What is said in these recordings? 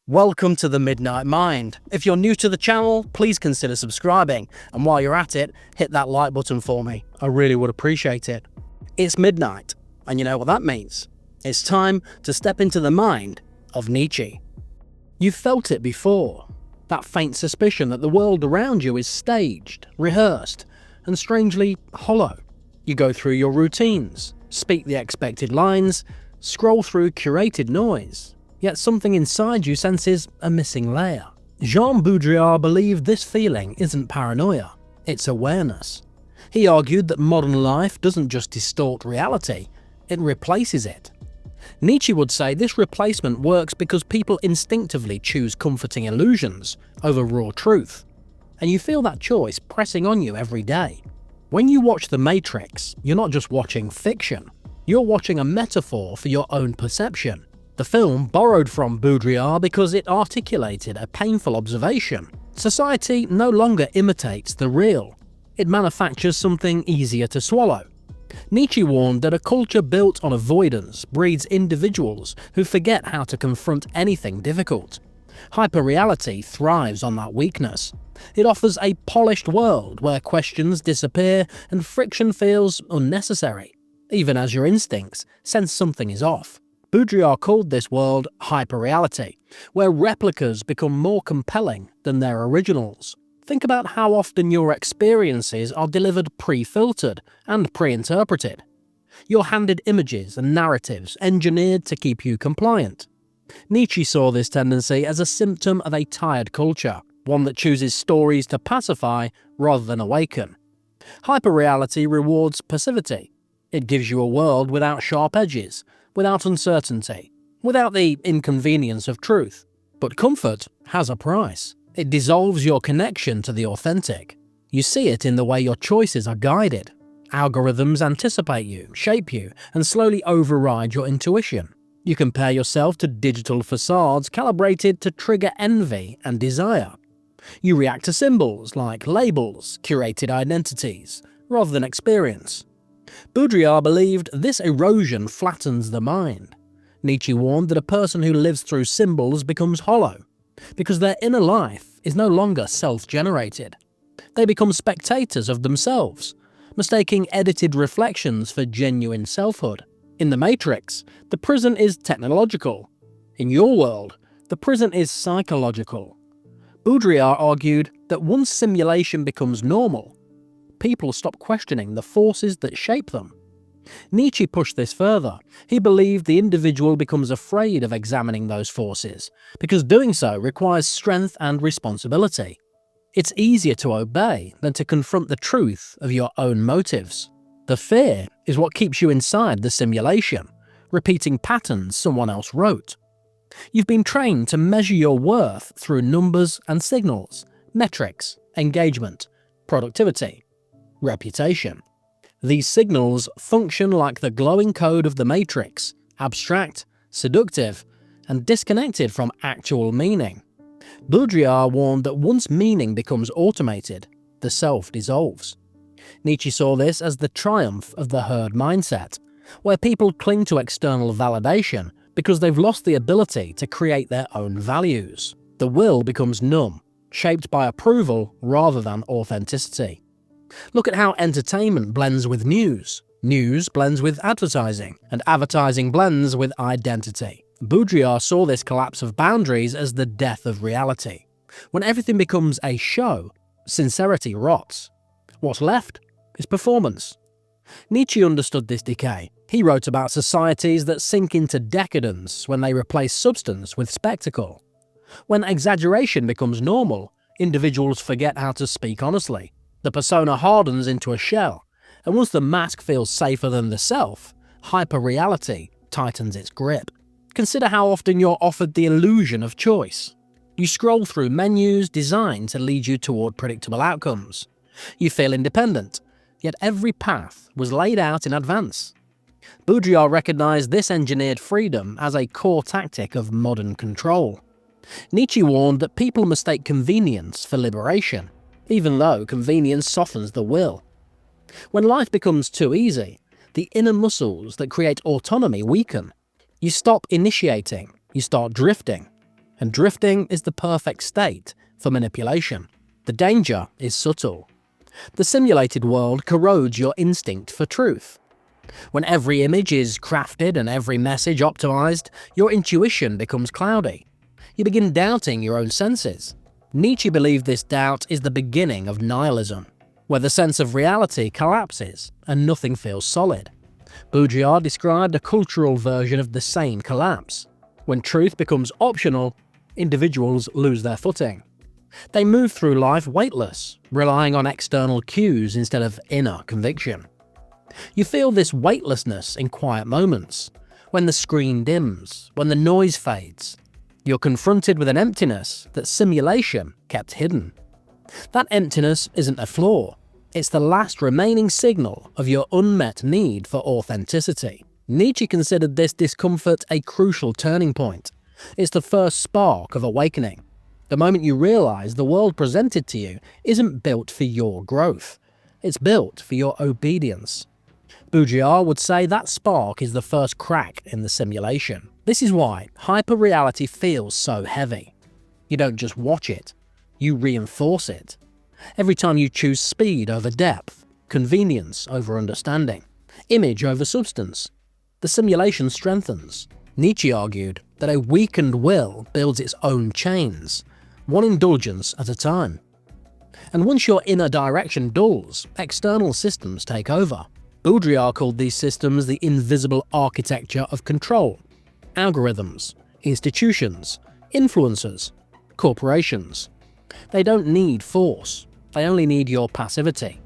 Welcome to the Midnight Mind. If you're new to the channel, please consider subscribing, and while you're at it, hit that like button for me. I really would appreciate it. It's midnight, and you know what that means. It's time to step into the mind of Nietzsche. You've felt it before, that faint suspicion that the world around you is staged, rehearsed, and strangely hollow. You go through your routines, speak the expected lines, scroll through curated noise, yet something inside you senses a missing layer. Jean Baudrillard believed this feeling isn't paranoia, it's awareness. He argued that modern life doesn't just distort reality, it replaces it. Nietzsche would say this replacement works because people instinctively choose comforting illusions over raw truth, and you feel that choice pressing on you every day. When you watch The Matrix, you're not just watching fiction, you're watching a metaphor for your own perception. The film borrowed from Baudrillard because it articulated a painful observation. Society no longer imitates the real. It manufactures something easier to swallow. Nietzsche warned that a culture built on avoidance breeds individuals who forget how to confront anything difficult. Hyperreality thrives on that weakness. It offers a polished world where questions disappear and friction feels unnecessary, even as your instincts sense something is off. Baudrillard called this world hyperreality, where replicas become more compelling than their originals. Think about how often your experiences are delivered pre-filtered and pre-interpreted. You're handed images and narratives engineered to keep you compliant. Nietzsche saw this tendency as a symptom of a tired culture, one that chooses stories to pacify rather than awaken. Hyperreality rewards passivity. It gives you a world without sharp edges, without uncertainty, without the inconvenience of truth. But comfort has a price. It dissolves your connection to the authentic. You see it in the way your choices are guided. Algorithms anticipate you, shape you, and slowly override your intuition. You compare yourself to digital facades calibrated to trigger envy and desire. You react to symbols like labels, curated identities, rather than experience. Baudrillard believed this erosion flattens the mind. Nietzsche warned that a person who lives through symbols becomes hollow, because their inner life is no longer self-generated. They become spectators of themselves, mistaking edited reflections for genuine selfhood. In The Matrix, the prison is technological. In your world, the prison is psychological. Baudrillard argued that once simulation becomes normal, people stop questioning the forces that shape them. Nietzsche pushed this further. He believed the individual becomes afraid of examining those forces, because doing so requires strength and responsibility. It's easier to obey than to confront the truth of your own motives. The fear is what keeps you inside the simulation, repeating patterns someone else wrote. You've been trained to measure your worth through numbers and signals, metrics, engagement, productivity, reputation. These signals function like the glowing code of the Matrix, abstract, seductive, and disconnected from actual meaning. Baudrillard warned that once meaning becomes automated, the self dissolves. Nietzsche saw this as the triumph of the herd mindset, where people cling to external validation because they've lost the ability to create their own values. The will becomes numb, shaped by approval rather than authenticity. Look at how entertainment blends with news blends with advertising, and advertising blends with identity. Baudrillard saw this collapse of boundaries as the death of reality. When everything becomes a show, sincerity rots. What's left is performance. Nietzsche understood this decay. He wrote about societies that sink into decadence when they replace substance with spectacle. When exaggeration becomes normal, individuals forget how to speak honestly. The persona hardens into a shell, and once the mask feels safer than the self, hyperreality tightens its grip. Consider how often you're offered the illusion of choice. You scroll through menus designed to lead you toward predictable outcomes. You feel independent, yet every path was laid out in advance. Baudrillard recognized this engineered freedom as a core tactic of modern control. Nietzsche warned that people mistake convenience for liberation, even though convenience softens the will. When life becomes too easy, the inner muscles that create autonomy weaken. You stop initiating, you start drifting. and drifting is the perfect state for manipulation. The danger is subtle. The simulated world corrodes your instinct for truth. When every image is crafted and every message optimized, your intuition becomes cloudy. You begin doubting your own senses. Nietzsche believed this doubt is the beginning of nihilism, where the sense of reality collapses and nothing feels solid. Baudrillard described a cultural version of the same collapse. When truth becomes optional, individuals lose their footing. They move through life weightless, relying on external cues instead of inner conviction. You feel this weightlessness in quiet moments, when the screen dims, when the noise fades. You're confronted with an emptiness that simulation kept hidden. That emptiness isn't a flaw, it's the last remaining signal of your unmet need for authenticity. Nietzsche considered this discomfort a crucial turning point. It's the first spark of awakening. The moment you realize the world presented to you isn't built for your growth, it's built for your obedience. Baudrillard would say that spark is the first crack in the simulation. This is why hyperreality feels so heavy. You don't just watch it, you reinforce it. Every time you choose speed over depth, convenience over understanding, image over substance, the simulation strengthens. Nietzsche argued that a weakened will builds its own chains, one indulgence at a time. And once your inner direction dulls, external systems take over. Baudrillard called these systems the invisible architecture of control. Algorithms, institutions, influencers, corporations. They don't need force, they only need your passivity.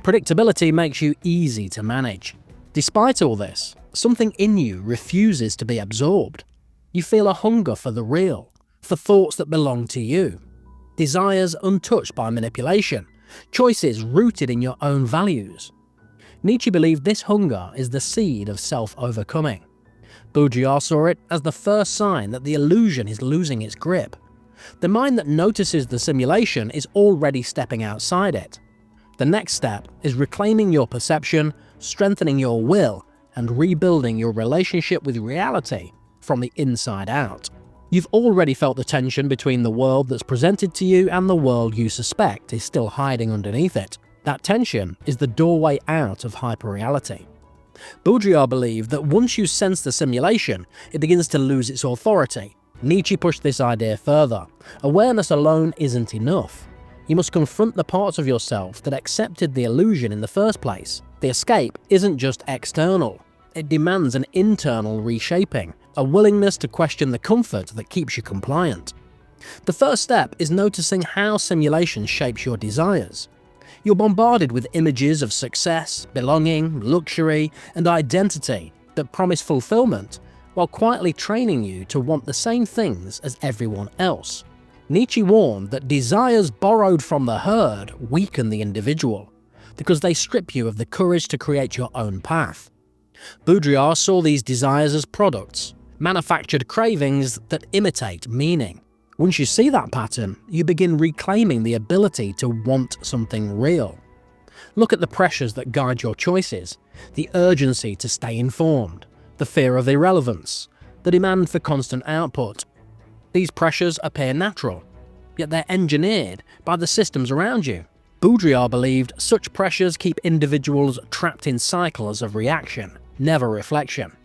Predictability makes you easy to manage. Despite all this, something in you refuses to be absorbed. You feel a hunger for the real, for thoughts that belong to you, desires untouched by manipulation, choices rooted in your own values. Nietzsche believed this hunger is the seed of self-overcoming. Baudrillard saw it as the first sign that the illusion is losing its grip. The mind that notices the simulation is already stepping outside it. The next step is reclaiming your perception, strengthening your will, and rebuilding your relationship with reality from the inside out. You've already felt the tension between the world that's presented to you and the world you suspect is still hiding underneath it. That tension is the doorway out of hyperreality. Baudrillard believed that once you sense the simulation, it begins to lose its authority. Nietzsche pushed this idea further. Awareness alone isn't enough. You must confront the parts of yourself that accepted the illusion in the first place. The escape isn't just external. It demands an internal reshaping, a willingness to question the comfort that keeps you compliant. The first step is noticing how simulation shapes your desires. You're bombarded with images of success, belonging, luxury, and identity that promise fulfillment, while quietly training you to want the same things as everyone else. Nietzsche warned that desires borrowed from the herd weaken the individual, because they strip you of the courage to create your own path. Baudrillard saw these desires as products, manufactured cravings that imitate meaning. Once you see that pattern, you begin reclaiming the ability to want something real. Look at the pressures that guide your choices, the urgency to stay informed, the fear of irrelevance, the demand for constant output. These pressures appear natural, yet they're engineered by the systems around you. Baudrillard believed such pressures keep individuals trapped in cycles of reaction, never reflection.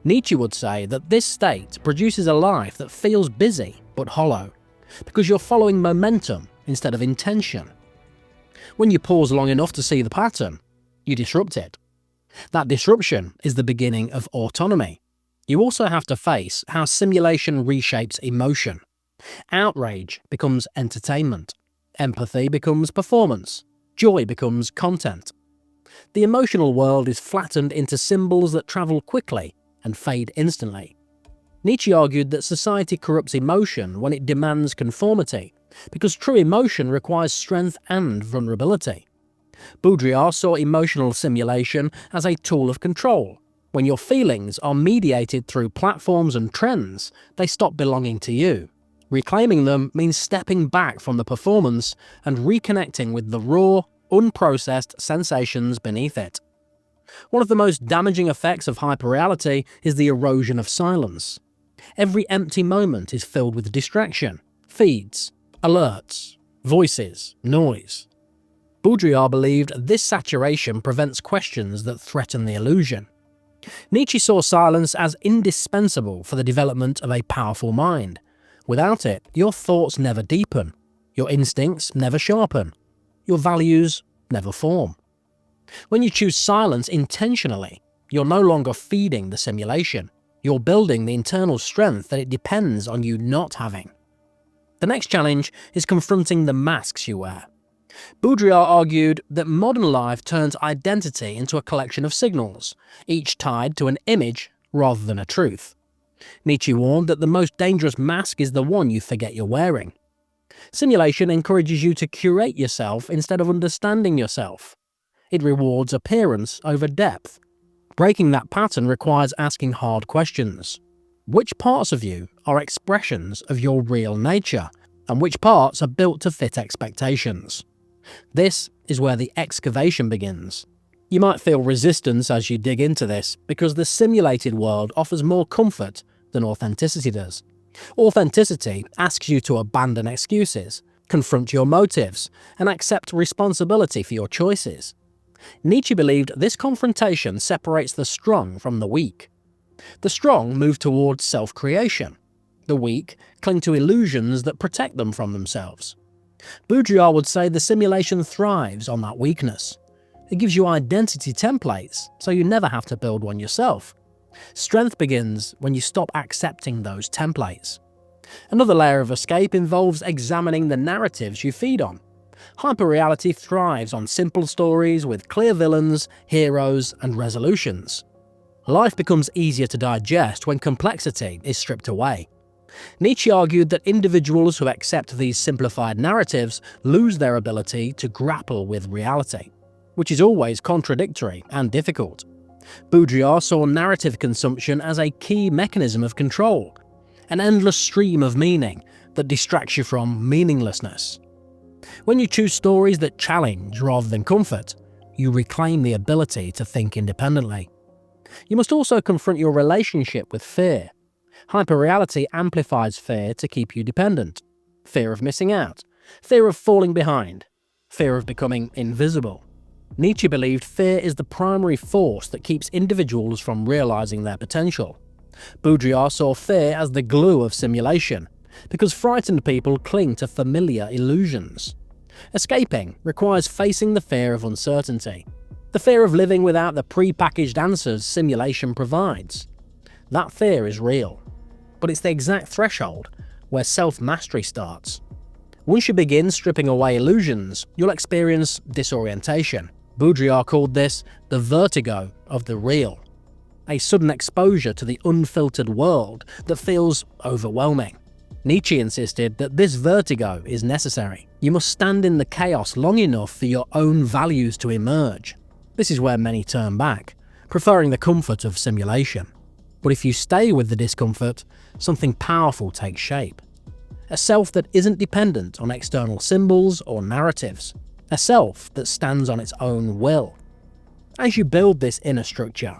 Nietzsche would say that this state produces a life that feels busy but hollow, because you're following momentum instead of intention. When you pause long enough to see the pattern, you disrupt it. That disruption is the beginning of autonomy. You also have to face how simulation reshapes emotion. Outrage becomes entertainment. Empathy becomes performance. Joy becomes content. The emotional world is flattened into symbols that travel quickly and fade instantly. Nietzsche argued that society corrupts emotion when it demands conformity, because true emotion requires strength and vulnerability. Baudrillard saw emotional simulation as a tool of control. When your feelings are mediated through platforms and trends, they stop belonging to you. Reclaiming them means stepping back from the performance and reconnecting with the raw, unprocessed sensations beneath it. One of the most damaging effects of hyperreality is the erosion of silence. Every empty moment is filled with distraction, feeds, alerts, voices, noise. Baudrillard believed this saturation prevents questions that threaten the illusion. Nietzsche saw silence as indispensable for the development of a powerful mind. Without it, your thoughts never deepen, your instincts never sharpen, your values never form. When you choose silence intentionally, you're no longer feeding the simulation. You're building the internal strength that it depends on you not having. The next challenge is confronting the masks you wear. Baudrillard argued that modern life turns identity into a collection of signals, each tied to an image rather than a truth. Nietzsche warned that the most dangerous mask is the one you forget you're wearing. Simulation encourages you to curate yourself instead of understanding yourself. It rewards appearance over depth. Breaking that pattern requires asking hard questions. Which parts of you are expressions of your real nature, and which parts are built to fit expectations? This is where the excavation begins. You might feel resistance as you dig into this, because the simulated world offers more comfort than authenticity does. Authenticity asks you to abandon excuses, confront your motives, and accept responsibility for your choices. Nietzsche believed this confrontation separates the strong from the weak. The strong move towards self-creation. The weak cling to illusions that protect them from themselves. Baudrillard would say the simulation thrives on that weakness. It gives you identity templates, so you never have to build one yourself. Strength begins when you stop accepting those templates. Another layer of escape involves examining the narratives you feed on. Hyperreality thrives on simple stories with clear villains, heroes, and resolutions. Life becomes easier to digest when complexity is stripped away. Nietzsche argued that individuals who accept these simplified narratives lose their ability to grapple with reality, which is always contradictory and difficult. Baudrillard saw narrative consumption as a key mechanism of control, an endless stream of meaning that distracts you from meaninglessness. When you choose stories that challenge rather than comfort, you reclaim the ability to think independently. You must also confront your relationship with fear. Hyperreality amplifies fear to keep you dependent. Fear of missing out, fear of falling behind, fear of becoming invisible. Nietzsche believed fear is the primary force that keeps individuals from realizing their potential. Baudrillard saw fear as the glue of simulation, because frightened people cling to familiar illusions. Escaping requires facing the fear of uncertainty, the fear of living without the pre-packaged answers simulation provides. That fear is real, but it's the exact threshold where self-mastery starts. Once you begin stripping away illusions, you'll experience disorientation. Baudrillard called this the vertigo of the real, a sudden exposure to the unfiltered world that feels overwhelming. Nietzsche insisted that this vertigo is necessary. You must stand in the chaos long enough for your own values to emerge. This is where many turn back, preferring the comfort of simulation. But if you stay with the discomfort, something powerful takes shape. A self that isn't dependent on external symbols or narratives. A self that stands on its own will. As you build this inner structure,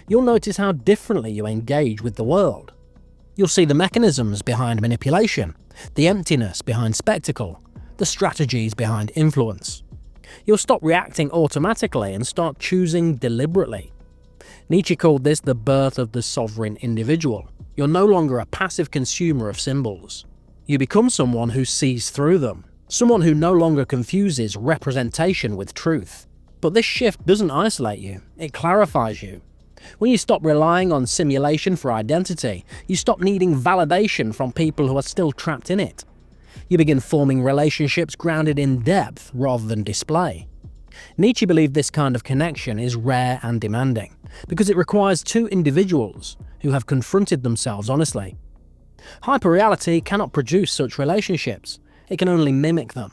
you'll notice how differently you engage with the world. You'll see the mechanisms behind manipulation, the emptiness behind spectacle, the strategies behind influence. You'll stop reacting automatically and start choosing deliberately. Nietzsche called this the birth of the sovereign individual. You're no longer a passive consumer of symbols. You become someone who sees through them, someone who no longer confuses representation with truth. But this shift doesn't isolate you, it clarifies you. When you stop relying on simulation for identity, you stop needing validation from people who are still trapped in it. You begin forming relationships grounded in depth rather than display. Nietzsche believed this kind of connection is rare and demanding, because it requires two individuals who have confronted themselves honestly. Hyperreality cannot produce such relationships, it can only mimic them.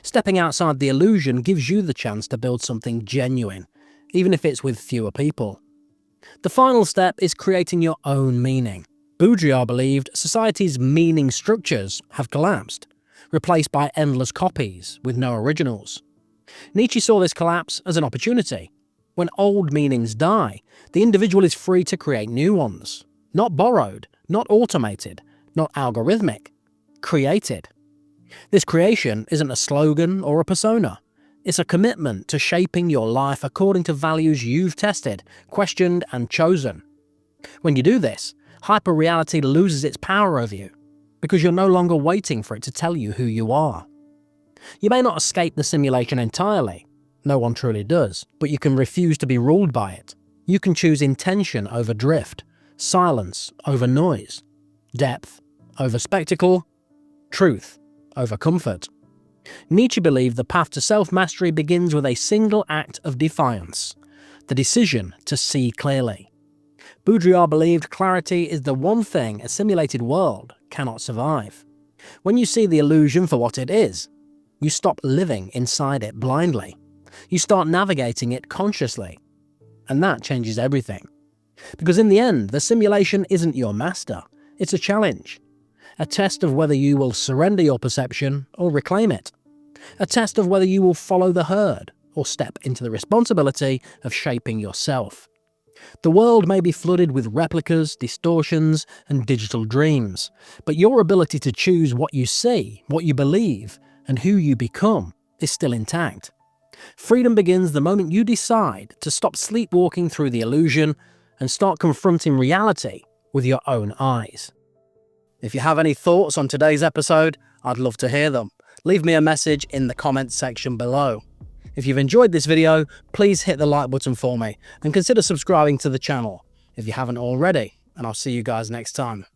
Stepping outside the illusion gives you the chance to build something genuine, even if it's with fewer people. The final step is creating your own meaning. Baudrillard believed society's meaning structures have collapsed, replaced by endless copies with no originals. Nietzsche saw this collapse as an opportunity. When old meanings die, the individual is free to create new ones. Not borrowed, not automated, not algorithmic. Created. This creation isn't a slogan or a persona. It's a commitment to shaping your life according to values you've tested, questioned, and chosen. When you do this, hyperreality loses its power over you, because you're no longer waiting for it to tell you who you are. You may not escape the simulation entirely, no one truly does, but you can refuse to be ruled by it. You can choose intention over drift, silence over noise, depth over spectacle, truth over comfort. Nietzsche believed the path to self-mastery begins with a single act of defiance, the decision to see clearly. Baudrillard believed clarity is the one thing a simulated world cannot survive. When you see the illusion for what it is, you stop living inside it blindly. You start navigating it consciously. And that changes everything. Because in the end, the simulation isn't your master. It's a challenge. A test of whether you will surrender your perception or reclaim it. A test of whether you will follow the herd or step into the responsibility of shaping yourself. The world may be flooded with replicas, distortions, and digital dreams, but your ability to choose what you see, what you believe, and who you become is still intact. Freedom begins the moment you decide to stop sleepwalking through the illusion and start confronting reality with your own eyes. If you have any thoughts on today's episode, I'd love to hear them. Leave me a message in the comments section below. If you've enjoyed this video, please hit the like button for me and consider subscribing to the channel if you haven't already, and I'll see you guys next time.